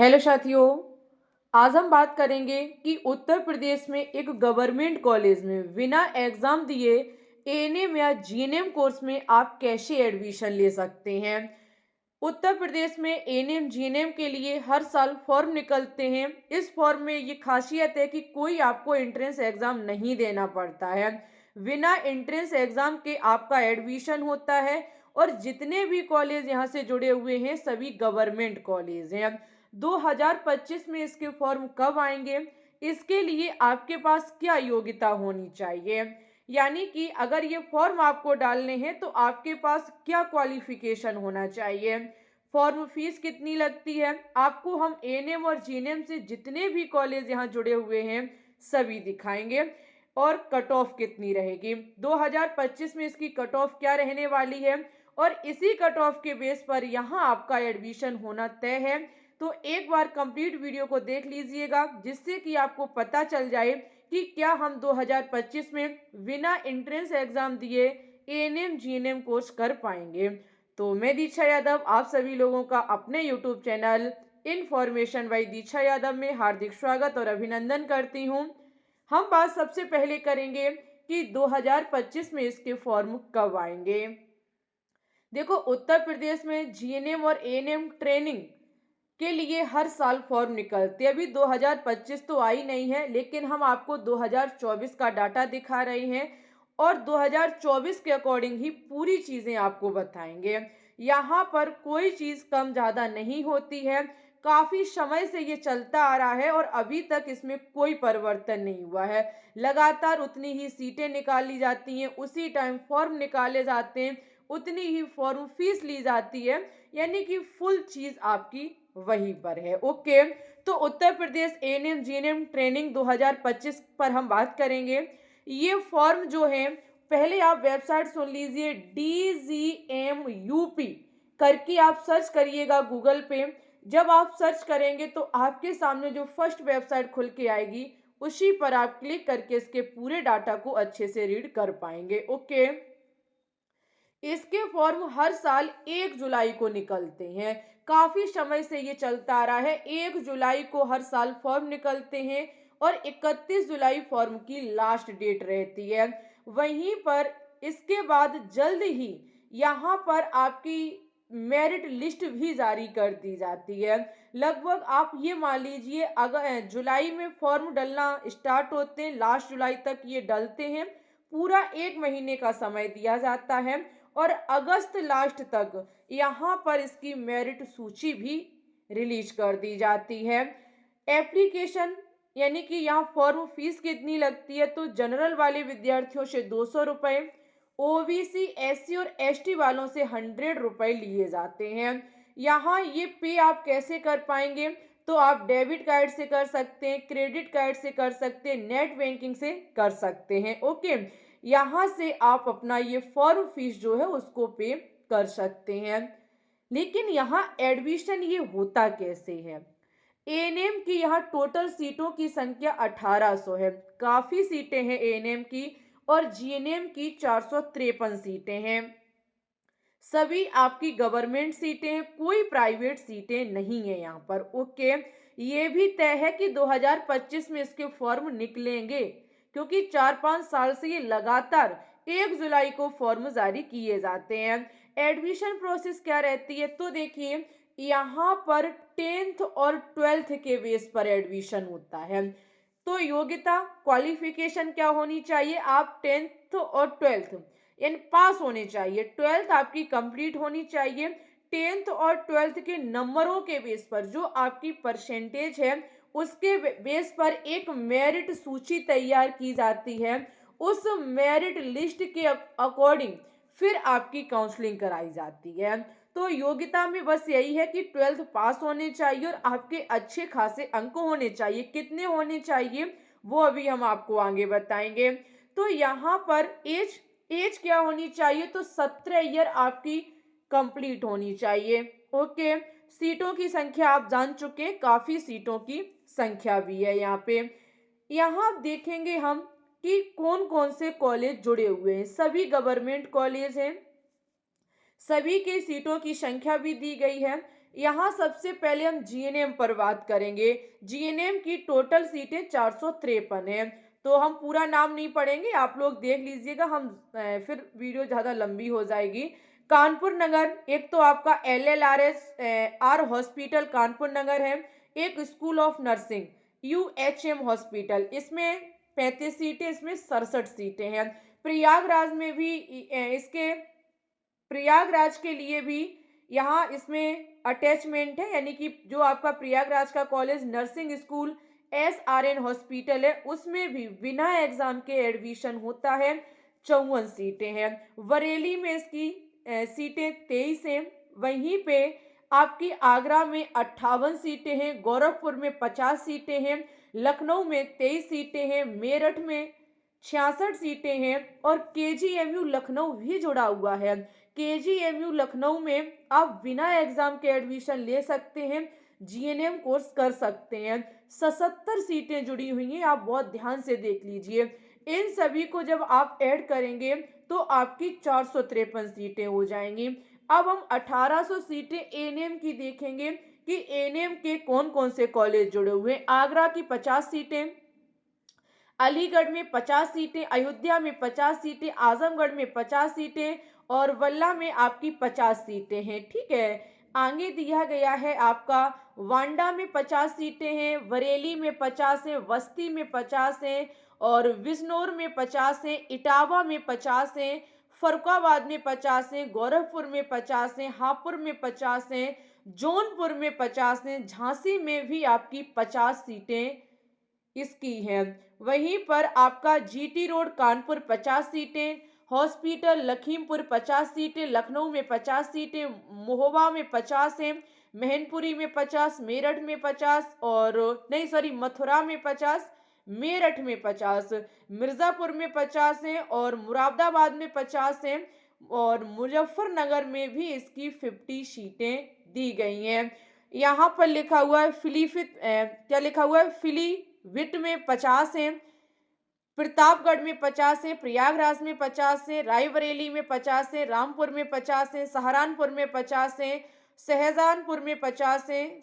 Hello साथियों। आज हम बात करेंगे कि उत्तर प्रदेश में एक गवर्नमेंट कॉलेज में बिना एग्जाम दिए एएनएम या जीएनएम कोर्स में आप कैसे एडमिशन ले सकते हैं। उत्तर प्रदेश में एएनएम जीएनएम के लिए हर साल फॉर्म निकलते हैं। इस फॉर्म में ये खासियत है कि कोई आपको एंट्रेंस एग्जाम नहीं देना पड़ता है। बिना एंट्रेंस एग्जाम के आपका एडमिशन होता है और जितने भी कॉलेज यहाँ से जुड़े हुए हैं सभी गवर्नमेंट कॉलेज हैं। 2025 में इसके फॉर्म कब आएंगे, इसके लिए आपके पास क्या योग्यता होनी चाहिए, यानी कि अगर ये फॉर्म आपको डालने हैं तो आपके पास क्या क्वालिफिकेशन होना चाहिए, फॉर्म फीस कितनी लगती है, आपको हम एएनएम और जीएनएम से जितने भी कॉलेज यहाँ जुड़े हुए हैं सभी दिखाएंगे और कट ऑफ कितनी रहेगी, 2025 में इसकी कट ऑफ क्या रहने वाली है और इसी कट ऑफ के बेस पर यहाँ आपका एडमिशन होना तय है। तो एक बार कंप्लीट वीडियो को देख लीजिएगा जिससे कि आपको पता चल जाए कि क्या हम 2025 में बिना एंट्रेंस एग्जाम दिए एएनएम जीएनएम कोर्स कर पाएंगे। तो मैं दीक्षा यादव आप सभी लोगों का अपने यूट्यूब चैनल इन्फॉर्मेशन बाय दीक्षा यादव में हार्दिक स्वागत और अभिनंदन करती हूँ। हम बात सबसे पहले करेंगे कि 2025 में इसके फॉर्म कब आएंगे। देखो, उत्तर प्रदेश में जीएनएम और एएनएम ट्रेनिंग के लिए हर साल फॉर्म निकलते हैं। अभी 2025 तो आई नहीं है, लेकिन हम आपको 2024 का डाटा दिखा रहे हैं और 2024 के अकॉर्डिंग ही पूरी चीजें आपको बताएंगे। यहाँ पर कोई चीज कम ज्यादा नहीं होती है। काफी समय से ये चलता आ रहा है और अभी तक इसमें कोई परिवर्तन नहीं हुआ है। लगातार उतनी ही सीटें निकाली जाती हैं, उसी टाइम फॉर्म निकाले जाते हैं, उतनी ही फॉर्म फीस ली जाती है, यानी कि फुल चीज आपकी वहीं पर है। ओके, तो Uttar Pradesh ANM GNM training 2025 पर हम बात करेंगे। ये फॉर्म जो है, पहले आप वेबसाइट सुन लीजिए, DGMUP करके आप सर्च करिएगा गूगल पे। जब आप सर्च करेंगे तो आपके सामने जो फर्स्ट वेबसाइट खुल के आएगी उसी पर आप क्लिक करके इसके पूरे डाटा को अच्छे से रीड कर पाएंगे। ओके, इसके फॉर्म हर साल 1 जुलाई को निकलते हैं। काफी समय से ये चलता आ रहा है, 1 जुलाई को हर साल फॉर्म निकलते हैं और 31 जुलाई फॉर्म की लास्ट डेट रहती है। वहीं पर इसके बाद जल्द ही यहाँ पर आपकी मेरिट लिस्ट भी जारी कर दी जाती है। लगभग आप ये मान लीजिए, अगर जुलाई में फॉर्म डलना स्टार्ट होते हैं, लास्ट जुलाई तक ये डलते हैं, पूरा 1 महीने का समय दिया जाता है और अगस्त लास्ट तक यहाँ पर इसकी मेरिट सूची भी रिलीज कर दी जाती है। एप्लीकेशन यानी कि यहाँ फॉर्म फीस कितनी लगती है, तो जनरल वाले विद्यार्थियों से 200 रुपये, ओबीसी एससी और एसटी वालों से 100 रुपये लिए जाते हैं। यहाँ ये पे आप कैसे कर पाएंगे, तो आप डेबिट कार्ड से कर सकते हैं, क्रेडिट कार्ड से कर सकते हैं, नेट बैंकिंग से कर सकते हैं। ओके, यहाँ से आप अपना ये फॉर्म फीस जो है उसको पे कर सकते हैं। लेकिन यहाँ एडमिशन ये होता कैसे है। एएनएम की यहाँ टोटल सीटों की संख्या 1800 है, काफी सीटें हैं एएनएम की, और जीएनएम की 453 सीटें हैं। सभी आपकी गवर्नमेंट सीटें हैं, कोई प्राइवेट सीटें नहीं है यहाँ पर। ओके, ये भी तय है कि 2025 में इसके फॉर्म निकलेंगे, क्योंकि 4-5 साल से ये लगातार 1 जुलाई को फॉर्म जारी किए जाते हैं। एडमिशन प्रोसेस क्या रहती है, तो देखिए यहाँ पर 10th और 12th के बेस पर एडमिशन होता है। तो योग्यता क्वालिफिकेशन क्या होनी चाहिए, आप 10th और 12th यानी पास होने चाहिए, 12th आपकी कंप्लीट होनी चाहिए। 10th और 12th के नंबरों के बेस पर जो आपकी परसेंटेज है उसके बेस पर एक मेरिट सूची तैयार की जाती है। उस मेरिट लिस्ट के अकॉर्डिंग फिर आपकी काउंसलिंग कराई जाती है। तो योग्यता में बस यही है कि 12th पास होने चाहिए और आपके अच्छे खासे अंक होने चाहिए। कितने होने चाहिए वो अभी हम आपको आगे बताएंगे। तो यहाँ पर एज क्या होनी चाहिए, तो 17 ईयर आपकी कंप्लीट होनी चाहिए। ओके, सीटों की संख्या आप जान चुके, काफी सीटों की संख्या भी है यहाँ पे। यहाँ देखेंगे हम कि कौन कौन से कॉलेज जुड़े हुए हैं, सभी गवर्नमेंट कॉलेज हैं, सभी के सीटों की संख्या भी दी गई है। यहाँ सबसे पहले हम जीएनएम पर बात करेंगे। जीएनएम की टोटल सीटें 453 हैं। तो हम पूरा नाम नहीं पढ़ेंगे, आप लोग देख लीजिएगा, हम फिर वीडियो ज़्यादा लंबी हो जाएगी। कानपुर नगर, एक तो आपका एलएलआरएस आर हॉस्पिटल कानपुर नगर है। एक स्कूल ऑफ नर्सिंग यूएचएम हॉस्पिटल, इसमें 35 सीटें, इसमें 67 सीटें हैं। प्रयागराज में भी इसके प्रयागराज के लिए भी यहाँ इसमें अटैचमेंट है, यानी कि जो आपका प्रयागराज का college nursing school SRN hospital है, उसमें भी बिना एग्जाम के एडमिशन होता है। 54 सीटें हैं। बरेली में इसकी सीटें 23 हैं। वहीं पे आपकी आगरा में 58 सीटें हैं, गोरखपुर में 50 सीटें हैं, लखनऊ में 23 सीटें हैं, मेरठ में 66 सीटें हैं और केजीएमयू लखनऊ भी जुड़ा हुआ है। केजीएमयू लखनऊ में आप बिना एग्जाम के एडमिशन ले सकते हैं, जीएनएम कोर्स कर सकते हैं। 77 सीटें जुड़ी हुई हैं, आप बहुत ध्यान से देख लीजिए। इन सभी को जब आप ऐड करेंगे तो आपकी 453 सीटें हो जाएंगी। अब हम 1800 सीटें एएनएम की देखेंगे कि एएनएम के कौन कौन से कॉलेज जुड़े हुए हैं। आगरा की 50 सीटें, अलीगढ़ में 50 सीटें, अयोध्या में 50 सीटें, आजमगढ़ में 50 सीटें और वल्ला में आपकी 50 सीटें हैं। ठीक है, आगे दिया गया है आपका वांडा में 50 सीटें हैं, बरेली में 50 हैं, बस्ती में 50 हैं और बिजनौर में 50 हैं, इटावा में 50 हैं, फरुखाबाद में 50 हैं, गोरखपुर में 50 हैं, हापुड़ में 50 हैं, जौनपुर में 50 हैं, झांसी में भी आपकी 50 सीटें इसकी है। वहीं पर आपका जीटी रोड कानपुर 50 सीटें, हॉस्पिटल लखीमपुर 50 सीटें, लखनऊ में 50 सीटें, महोबा में 50 हैं, मैनपुरी में 50, मेरठ में 50 और नहीं सॉरी मथुरा में 50, मेरठ में 50, मिर्जापुर में 50 हैं और मुरादाबाद में 50 हैं और मुजफ्फरनगर में भी इसकी 50 सीटें दी गई हैं। यहाँ पर लिखा हुआ है क्या लिखा हुआ है, फिलीभिट में 50 हैं, प्रतापगढ़ में 50 हैं, प्रयागराज में 50 हैं, रायबरेली में 50 हैं, रामपुर में 50 हैं, सहारनपुर में 50 हैं, शाहजहांपुर में 50 हैं,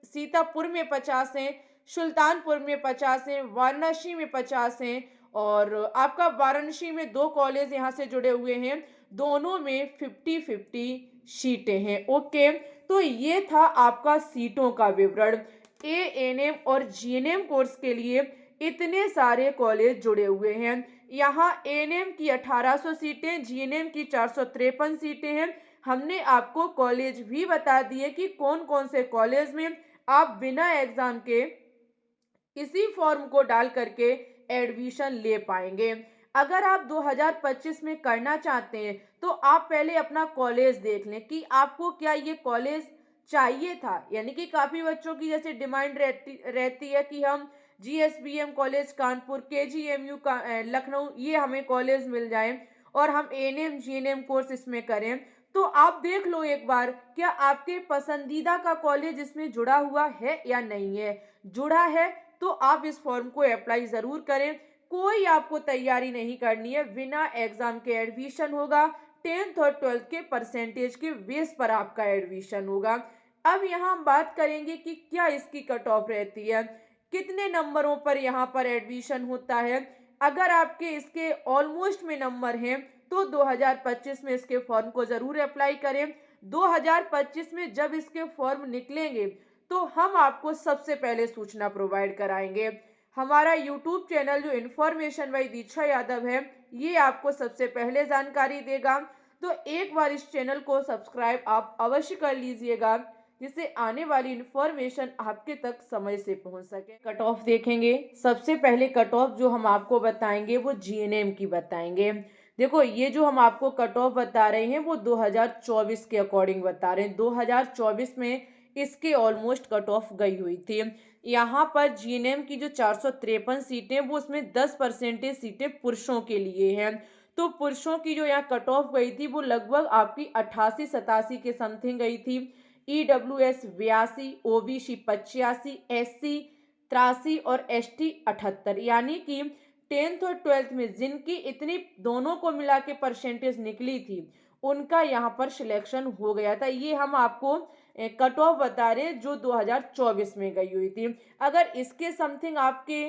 सीतापुर में 50 हैं, सुल्तानपुर में 50 हैं, वाराणसी में 50 हैं और आपका वाराणसी में 2 कॉलेज यहाँ से जुड़े हुए हैं, दोनों में 50-50 सीटें हैं। ओके, तो ये था आपका सीटों का विवरण। एएनएम और जीएनएम कोर्स के लिए इतने सारे कॉलेज जुड़े हुए हैं। यहाँ एएनएम की 1800 सीटें, जीएनएम की 453 सीटें हैं। हमने आपको कॉलेज भी बता दिए कि कौन कौन से कॉलेज में आप बिना एग्जाम के इसी फॉर्म को डाल करके एडमिशन ले पाएंगे। अगर आप 2025 में करना चाहते हैं तो आप पहले अपना कॉलेज देख लें कि आपको क्या ये कॉलेज चाहिए था, यानी कि काफ़ी बच्चों की जैसे डिमांड रहती है कि हम जीएसबीएम कॉलेज कानपुर, केजीएमयू का लखनऊ, ये हमें कॉलेज मिल जाए और हम एएनएम जीएनएम कोर्स इसमें करें। तो आप देख लो एक बार, क्या आपके पसंदीदा का कॉलेज इसमें जुड़ा हुआ है या नहीं है। जुड़ा है तो आप इस फॉर्म को अप्लाई ज़रूर करें। कोई आपको तैयारी नहीं करनी है, बिना एग्ज़ाम के एडमिशन होगा। 10th और 12th के परसेंटेज के बेस पर आपका एडमिशन होगा। अब यहाँ हम बात करेंगे कि क्या इसकी कट ऑफ रहती है, कितने नंबरों पर यहाँ पर एडमिशन होता है। अगर आपके इसके ऑलमोस्ट में नंबर हैं तो 2025 में इसके फॉर्म को ज़रूर अप्लाई करें। 2025 में जब इसके फॉर्म निकलेंगे तो हम आपको सबसे पहले सूचना प्रोवाइड कराएंगे। हमारा यूट्यूब चैनल जो इन्फॉर्मेशन बाय दीक्षा यादव है, ये आपको सबसे पहले जानकारी देगा। तो एक बार इस चैनल को सब्सक्राइब आप अवश्य कर लीजिएगा, जिससे आने वाली इन्फॉर्मेशन आपके तक समय से पहुंच सके। कट ऑफ देखेंगे। सबसे पहले कट ऑफ जो हम आपको बताएंगे वो जीएनएम की बताएंगे। देखो, ये जो हम आपको कट ऑफ बता रहे हैं वो 2024 के अकॉर्डिंग बता रहे हैं। 2024 में इसके ऑलमोस्ट कट ऑफ गई हुई थी। यहाँ पर जीएनएम की जो 453 सीटें, वो उसमें 10% सीटें पुरुषों के लिए हैं। तो पुरुषों की जो यहाँ कट ऑफ गई थी वो लगभग आपकी 88-87 के समथिंग गई थी। ईडब्ल्यूएस 82, ओबीसी 85, एससी 83 और एसटी 78, यानी कि 10th और 12th में जिनकी इतनी दोनों को मिला के परसेंटेज निकली थी, उनका यहाँ पर सिलेक्शन हो गया था। ये हम आपको कट ऑफ बता रहे हैं जो 2024 में गई हुई थी। अगर इसके समथिंग आपके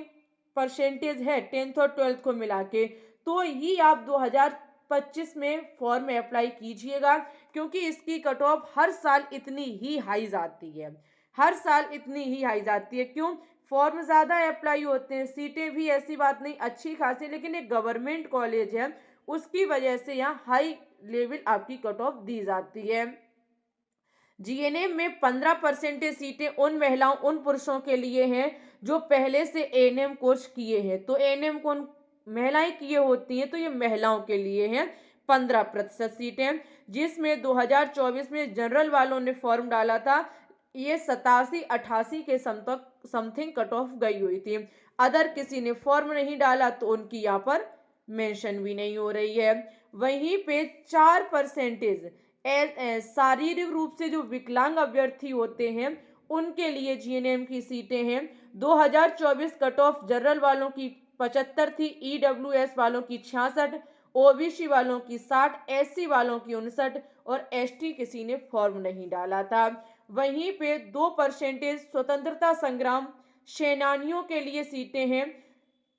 परसेंटेज है 10th और 12th को मिला के, तो ही आप 2025 में फॉर्म में अप्लाई कीजिएगा, क्योंकि इसकी कट ऑफ हर साल इतनी ही हाई जाती है, हर साल इतनी ही हाई जाती है। क्यों? फॉर्म ज़्यादा अप्लाई होते हैं, सीटें भी ऐसी बात नहीं अच्छी खासी, लेकिन एक गवर्नमेंट कॉलेज है, उसकी वजह से यहाँ हाई लेवल आपकी कट ऑफ दी जाती है। जीएनएम में 15% सीटें उन महिलाओं उन पुरुषों के लिए हैं जो पहले से एएनएम कोर्स किए हैं। तो एएनएम कौन महिलाएं किए होती हैं, तो ये महिलाओं के लिए हैं 15% सीटें, जिसमें 2024 में जनरल वालों ने फॉर्म डाला था, ये 87-88 के समथिंग कट ऑफ गई हुई थी। अदर किसी ने फॉर्म नहीं डाला तो उनकी यहाँ पर मेंशन भी नहीं हो रही है। वहीं पे 4% शारीरिक रूप से जो विकलांग अभ्यर्थी होते हैं उनके लिए जीएनएम की सीटें हैं। 2024 कट ऑफ जनरल वालों की 75 थी, ईडब्ल्यूएस वालों की 66, ओबीसी वालों की 60, एससी वालों की 59 और एसटी किसी ने फॉर्म नहीं डाला था। वहीं पे 2% स्वतंत्रता संग्राम सेनानियों के लिए सीटें हैं,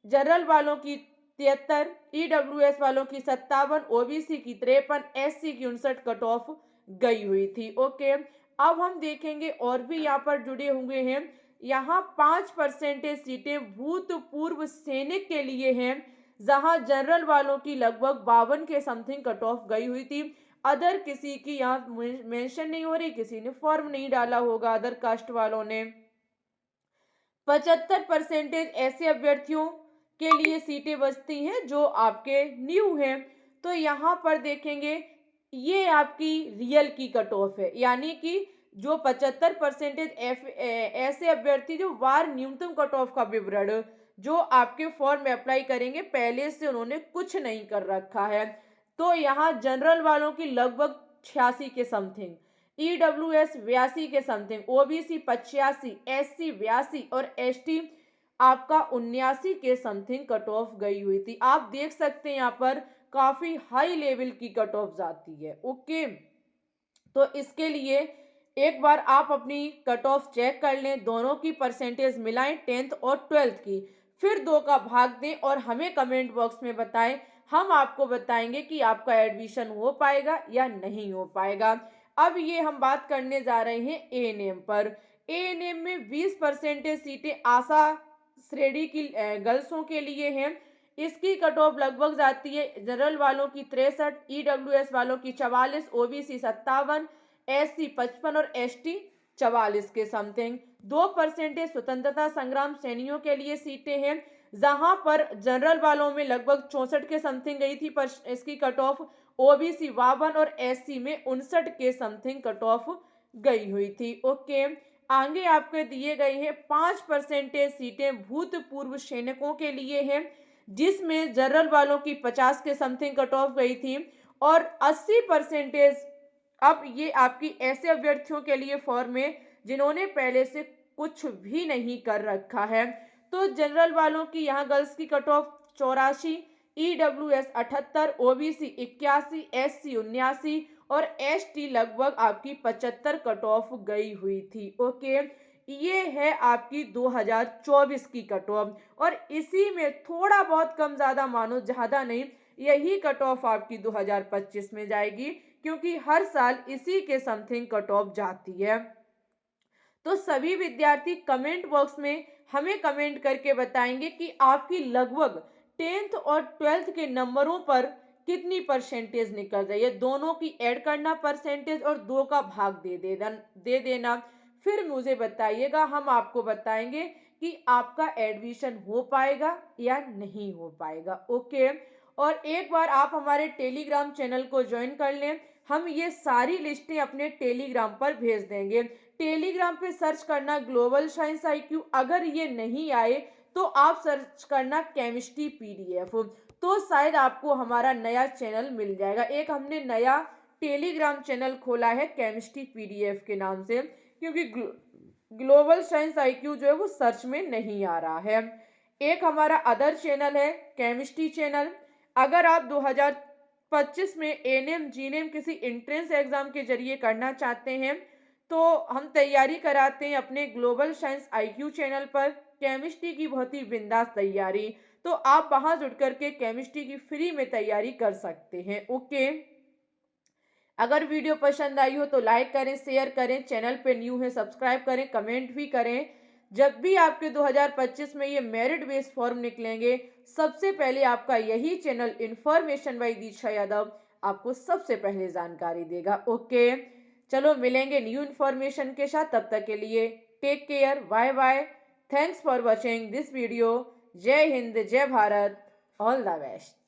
जनरल वालों की 73, ईडब्ल्यूएस वालों की 57, ओबीसी की 53, एससी की 59 कट ऑफ गई हुई थी। ओके, अब हम देखेंगे और भी यहाँ पर जुड़े हुए हैं। यहाँ 5% सीटें भूतपूर्व सैनिक के लिए हैं, जहां जनरल वालों की लगभग 52 के समथिंग कट ऑफ गई हुई थी। अदर किसी की यहाँ मेंशन नहीं हो रही, किसी ने फॉर्म नहीं डाला होगा अदर कास्ट वालों ने। 75% ऐसे अभ्यर्थियों के लिए सीटें बचती हैं जो आपके न्यू हैं। तो यहाँ पर देखेंगे ये आपकी रियल की कट ऑफ है, यानी कि जो 75% ऐसे अभ्यर्थी जो वार न्यूनतम कट ऑफ का विवरण जो आपके फॉर्म में अप्लाई करेंगे पहले से उन्होंने कुछ नहीं कर रखा है, तो यहाँ जनरल वालों की लगभग 86 के समथिंग, ईडब्ल्यूएस 82 के समथिंग, ओबीसी 85, एससी 82 और एसटी आपका 79 के समथिंग कट ऑफ गई हुई थी। आप देख सकते हैं यहाँ पर काफी हाई लेवल की कट ऑफ जाती है। ओके, तो इसके लिए एक बार आप अपनी कट ऑफ चेक कर लें, दोनों की परसेंटेज मिलाएं 10th और 12th की, फिर दो का भाग दें और हमें कमेंट बॉक्स में बताएं। हम आपको बताएंगे कि आपका एडमिशन हो पाएगा या नहीं हो पाएगा। अब ये हम बात करने जा रहे हैं एएनएम पर। एएनएम में 20% सीटें आशा श्रेणी की गर्ल्सों के लिए हैं। इसकी कट ऑफ लगभग जाती है जनरल वालों की 63, ईडब्ल्यूएस वालों की 44, ओबीसी 57, एससी 55 और एसटी 44 के समथिंग। 2% स्वतंत्रता संग्राम सैनिकों के लिए सीटें हैं, जहां पर जनरल वालों में लगभग 64 के समथिंग गई थी पर इसकी कट ऑफ, ओबीसी 52 और एससी में 59 के समथिंग कट ऑफ गई हुई थी। ओके, आगे आपके दिए गए हैं 5% सीटें भूतपूर्व सैनिकों के लिए हैं, जिसमें जनरल वालों की 50 के समथिंग कट ऑफ गई थी और 80% अब ये आपकी ऐसे अभ्यर्थियों के लिए फॉर्म है जिन्होंने पहले से कुछ भी नहीं कर रखा है। तो जनरल वालों की यहाँ गर्ल्स की cut off 84, EWS 78, OBC 81, SC 79 और एसटी लगभग आपकी 75 कट ऑफ गई हुई थी। ओके, ये है आपकी 2024 की कट ऑफ और इसी में थोड़ा बहुत कम ज्यादा मानो, ज्यादा नहीं, यही कट ऑफ आपकी 2025 में जाएगी, क्योंकि हर साल इसी के समथिंग कट ऑफ जाती है। तो सभी विद्यार्थी कमेंट बॉक्स में हमें कमेंट करके बताएंगे कि आपकी लगभग 10th और 12th के नंबरों पर कितनी परसेंटेज निकल रही है। दोनों की ऐड करना परसेंटेज और दो का भाग दे देना, फिर मुझे बताइएगा, हम आपको बताएंगे कि आपका एडमिशन हो पाएगा या नहीं हो पाएगा। ओके, और एक बार आप हमारे टेलीग्राम चैनल को ज्वाइन कर लें, हम ये सारी लिस्टें अपने टेलीग्राम पर भेज देंगे। टेलीग्राम पे सर्च करना ग्लोबल साइंस IQ, अगर ये नहीं आए तो आप सर्च करना केमिस्ट्री PDF, तो शायद आपको हमारा नया चैनल मिल जाएगा। एक हमने नया टेलीग्राम चैनल खोला है केमिस्ट्री PDF के नाम से, क्योंकि ग्लोबल साइंस IQ जो है वो सर्च में नहीं आ रहा है। एक हमारा अदर चैनल है केमिस्ट्री चैनल। अगर आप 2025 में एएनएम जीएनएम किसी एंट्रेंस एग्जाम के जरिए करना चाहते हैं तो हम तैयारी कराते हैं अपने ग्लोबल साइंस आईक्यू चैनल पर, केमिस्ट्री की बहुत ही बिंदास तैयारी। तो आप वहां जुड़ करके केमिस्ट्री की फ्री में तैयारी कर सकते हैं। ओके, अगर वीडियो पसंद आई हो तो लाइक करें, शेयर करें, चैनल पे न्यू है सब्सक्राइब करें, कमेंट भी करें। जब भी आपके 2025 में ये मेरिट बेस्ड फॉर्म निकलेंगे, सबसे पहले आपका यही चैनल इन्फॉर्मेशन बाय दीक्षा यादव आपको सबसे पहले जानकारी देगा। ओके, चलो मिलेंगे न्यू इन्फॉर्मेशन के साथ, तब तक के लिए take care, bye bye, thanks for watching this video. जय हिंद, जय भारत, ऑल द बेस्ट।